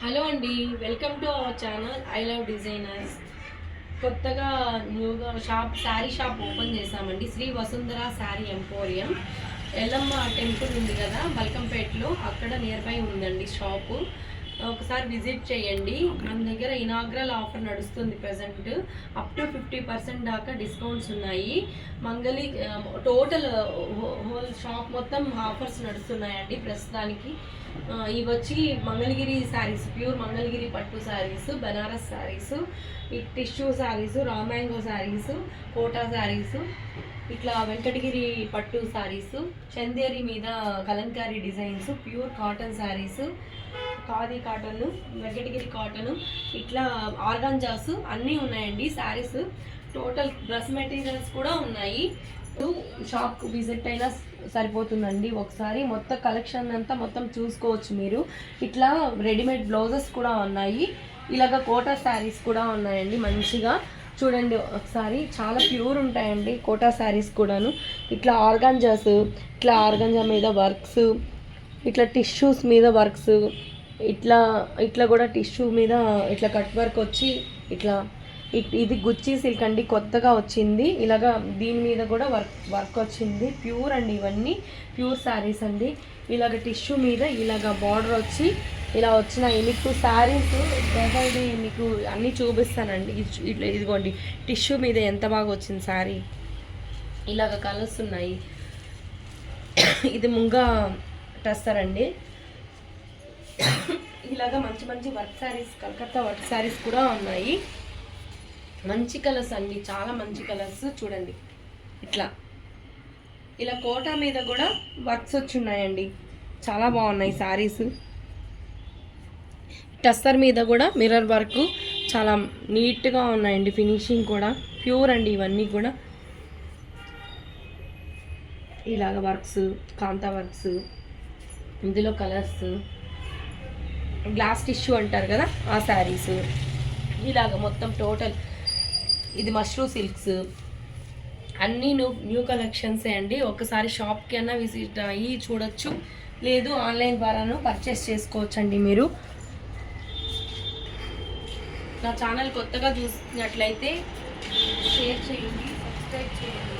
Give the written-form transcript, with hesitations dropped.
Hello అండి, welcome to our channel I love designers. కొత్తగా న్యూగా శారీ షాప్ ఓపెన్ చేశామండి. శ్రీ వసుంధర శారీ ఎంపోరియం. ఎల్లమ్మ టెంపుల్ ఉంది కదా బల్కంపేటలో, అక్కడ నియర్ బై ఉందండి షాపు. ఒకసారి విజిట్ చేయండి. మన దగ్గర ఇనాగ్రల్ ఆఫర్ నడుస్తుంది. ప్రజెంట్ అప్ టు 50% దాకా డిస్కౌంట్స్ ఉన్నాయి. మంగళి టోటల్ హోల్ షాప్ మొత్తం ఆఫర్స్ నడుస్తున్నాయండి ప్రస్తుతానికి. ఇవి వచ్చి మంగళగిరి శారీస్, ప్యూర్ మంగళగిరి పట్టు శారీస్, బనారస్ శారీస్, ఈ టిష్యూ శారీస్, రామాంగో శారీస్, కోటా శారీస్, ఇట్లా వెంకటగిరి పట్టు శారీస్, చందేరి మీద Kalamkari designs, pure cotton saris, khadi cotton, Venkatagiri cotton, ఇట్లా ఆర్గాంజాస్ అన్నీ ఉన్నాయండి శారీస్. టోటల్ డ్రెస్ మెటీరియల్స్ కూడా ఉన్నాయి. షాప్కు విజిట్ అయినా సరిపోతుందండి. ఒకసారి మొత్తం కలెక్షన్ అంతా మొత్తం చూసుకోవచ్చు మీరు. ఇట్లా రెడీమేడ్ బ్లౌజెస్ కూడా ఉన్నాయి. ఇలాగ కోటా శారీస్ కూడా ఉన్నాయండి. మంచిగా చూడండి ఒకసారి, చాలా ప్యూర్ ఉంటాయండి కోటా శారీస్ కూడాను. ఇట్లా ఆర్గాంజాస్, ఇట్లా ఆర్గాంజా మీద వర్క్స్, ఇట్లా టిష్యూస్ మీద వర్క్స్, ఇట్లా ఇట్లా కూడా టిష్యూ మీద ఇట్లా కట్ వర్క్ వచ్చి ఇట్లా ఇది గుచ్చి సిల్క్ అండి, కొత్తగా వచ్చింది. ఇలాగా దీని మీద కూడా వర్క్ వచ్చింది. ప్యూర్ అండి, ఇవన్నీ ప్యూర్ శారీస్ అండి. ఇలాగ టిష్యూ మీద ఇలాగ బార్డర్ వచ్చి ఇలా వచ్చినాయి. మీకు శారీస్ ఇది మీకు అన్నీ చూపిస్తానండి. ఇట్లా ఇదిగోండి టిష్యూ మీద ఎంత బాగా వచ్చింది శారీ. ఇలాగ కలర్స్ ఉన్నాయి. ఇది ముంగా టస్సర్ అండి. ఇలాగ మంచి మంచి వర్క్ శారీస్, కలకత్తా వర్క్ శారీస్ కూడా ఉన్నాయి. మంచి కలర్స్ అండి, చాలా మంచి కలర్స్. చూడండి ఇట్లా ఇలా కోటా మీద కూడా వర్క్స్ వచ్చి ఉన్నాయండి. చాలా బాగున్నాయి శారీస్. టస్సర్ మీద కూడా మిర్రర్ వర్క్ చాలా నీట్గా ఉన్నాయండి. ఫినిషింగ్ కూడా ప్యూర్ అండి. ఇవన్నీ కూడా ఇలాగ వర్క్స్, కాంతా వర్క్స్, ఇందులో కలర్స్, గ్లాస్ టిష్యూ అంటారు కదా ఆ శారీస్. ఇలాగ మొత్తం టోటల్ ఇది మష్రూ సిల్క్స్ అన్నీ న్యూ కలెక్షన్సే అండి. ఒకసారి షాప్కి అయినా విజిట్ అయ్యి చూడొచ్చు, లేదు ఆన్లైన్ ద్వారాను పర్చేస్ చేసుకోవచ్చండి. మీరు నా ఛానల్ కొత్తగా చూసినట్లయితే షేర్ చేయండి, సబ్స్క్రైబ్ చేయండి.